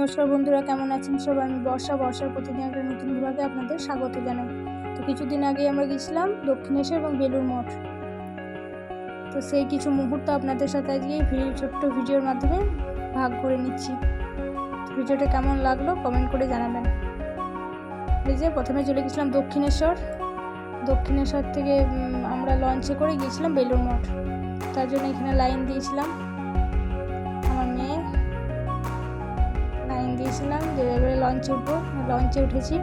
নমস্কার বন্ধুরা, কেমন আছেন সবাই? আমি বর্ষার প্রতিদিন একটা নতুন ব্লগে আপনাদের স্বাগত জানাই। তো কিছুদিন আগে আমরা গেছিলাম দক্ষিণেশ্বর এবং বেলুড় মঠ। তো সেই কিছু মুহূর্ত আপনাদের সাথে আজকে ছোট্ট ভিডিওর মাধ্যমে ভাগ করে নিচ্ছি। ভিডিওটা কেমন লাগলো কমেন্ট করে জানাবেন। এই যে প্রথমে চলে গেছিলাম দক্ষিণেশ্বর থেকে আমরা লঞ্চে করে গিয়েছিলাম বেলুড় মঠ। তার জন্য এখানে লাইন দিয়েছিলাম, আমার মেয়ে লাইন দিয়েছিলাম যে এবারে লঞ্চে উঠবো। লঞ্চে উঠেছি।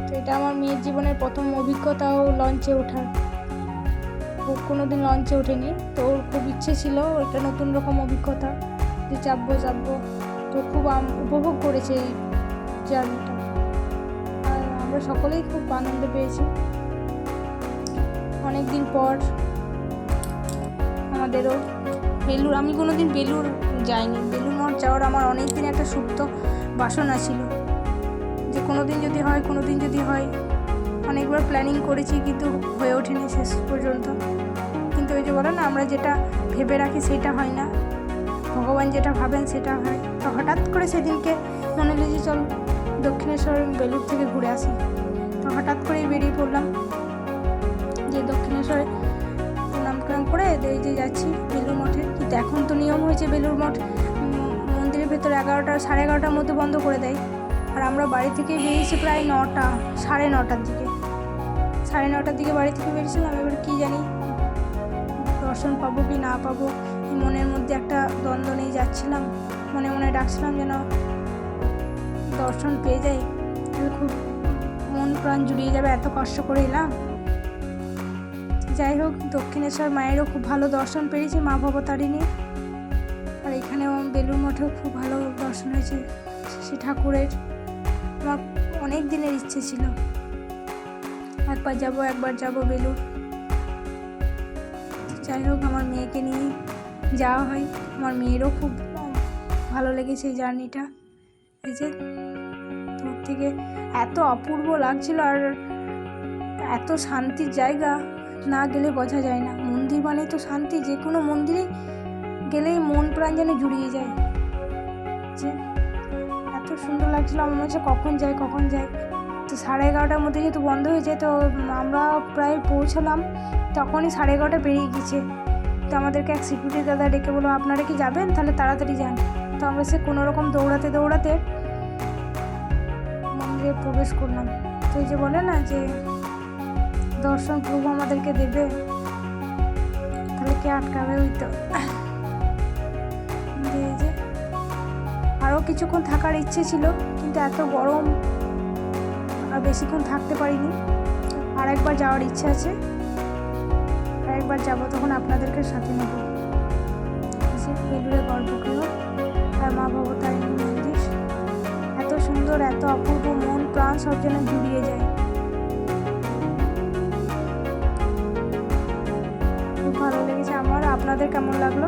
তো এটা আমার মেয়ের জীবনের প্রথম অভিজ্ঞতাও লঞ্চে ওঠার। ও কোনোদিন লঞ্চে ওঠেনি, তো ওর খুব ইচ্ছে ছিল একটা নতুন রকম অভিজ্ঞতা, যে চাপবো। তো খুব উপভোগ করেছে এই জার্নিটা, আর আমরা সকলেই খুব আনন্দ পেয়েছি। অনেক দিন পর আমাদেরও আমি কোনোদিন বেলুড় যাইনি। বেলুড় মঠ যাওয়ার আমার অনেক দিন একটা সুপ্ত বাসনা ছিল, যে কোনোদিন যদি হয়। অনেকবার প্ল্যানিং করেছি কিন্তু হয়ে ওঠেনি শেষ পর্যন্ত। কিন্তু ওই যে বলে না, আমরা যেটা ভেবে রাখি সেটা হয় না, ভগবান যেটা ভাবেন সেটা হয়। তো হঠাৎ করে সেদিনকে মনে হলো যে চল দক্ষিণেশ্বর বেলুড় থেকে ঘুরে আসি। তো হঠাৎ করেই বেরিয়ে পড়লাম যে দক্ষিণেশ্বরে প্রণাম করে এই যে যাচ্ছি বেলুড় মঠে। কিন্তু এখন তো নিয়ম হয়েছে বেলুড় মঠ মন্দিরের ভেতরে 11টা সাড়ে 11টার মধ্যে বন্ধ করে দেয়। আর আমরা বাড়ি থেকে বেরিয়েছি প্রায় 9টা সাড়ে 9টার দিকে বাড়ি থেকে বেরিয়েছিলাম। এবার কী জানি দর্শন পাবো কি না পাবো, মনের মধ্যে একটা দ্বন্দ্ব নিয়ে যাচ্ছিলাম। মনে মনে ডাকছিলাম যেন দর্শন পেয়ে যাই, খুব মন প্রাণ জুড়িয়ে যাবে, এত কষ্ট করে এলাম। যাই হোক, দক্ষিণেশ্বর মায়েরও খুব ভালো দর্শন পেয়েছি, মা ভবতারিণী। আর এখানেও বেলুড় মঠেও খুব ভালো দর্শন হয়েছে শ্রী ঠাকুরের। আমার অনেক দিনের ইচ্ছে ছিল একবার যাব বেলুড়। যাই হোক, আমার মেয়েকে নিয়ে যাওয়া হয়। আমার মেয়েরও খুব ভালো লেগেছে এই জার্নিটা। এই যে দূর থেকে এত অপূর্ব লাগছিল, আর এত শান্তির জায়গা, না গেলে বোঝা যায় না। মন্দির মানে তো শান্তি, যে কোনো মন্দিরে গেলেই মন প্রাণ যেন জুড়িয়ে যায়। যে এত সুন্দর লাগছিল, আমার মনে হচ্ছে কখন যাই। তো 11:30টার মধ্যে যেহেতু বন্ধ হয়ে যায়, তো আমরা প্রায় পৌঁছলাম তখনই 11:30 পেরিয়ে গেছে। তো আমাদেরকে এক সিকিউরিটি দাদা ডেকে বললো, আপনারা কি যাবেন? তাহলে তাড়াতাড়ি যান। তো আমরা সে কোনোরকম দৌড়াতে মন্দিরে প্রবেশ করলাম। তো এই যে বলে না যে দর্শন প্রভু আমাদেরকে দেবে, তাহলে কে আটকাবে? ওই তো যে আরও কিছুক্ষণ থাকার ইচ্ছে ছিল, কিন্তু এত গরম আর বেশিক্ষণ থাকতে পারিনি। আর একবার যাওয়ার ইচ্ছে আছে, আর একবার যাবো, তখন আপনাদেরকে সাথে নেব। বেলুড়ে গর্ভগৃহ আর মা ভবতারিণী মন্দির এত সুন্দর, এত অপূর্ব, মন প্রাণ সব যেন জুড়িয়ে যায়। খুব ভালো লেগেছে আমার। আপনাদের কেমন লাগলো?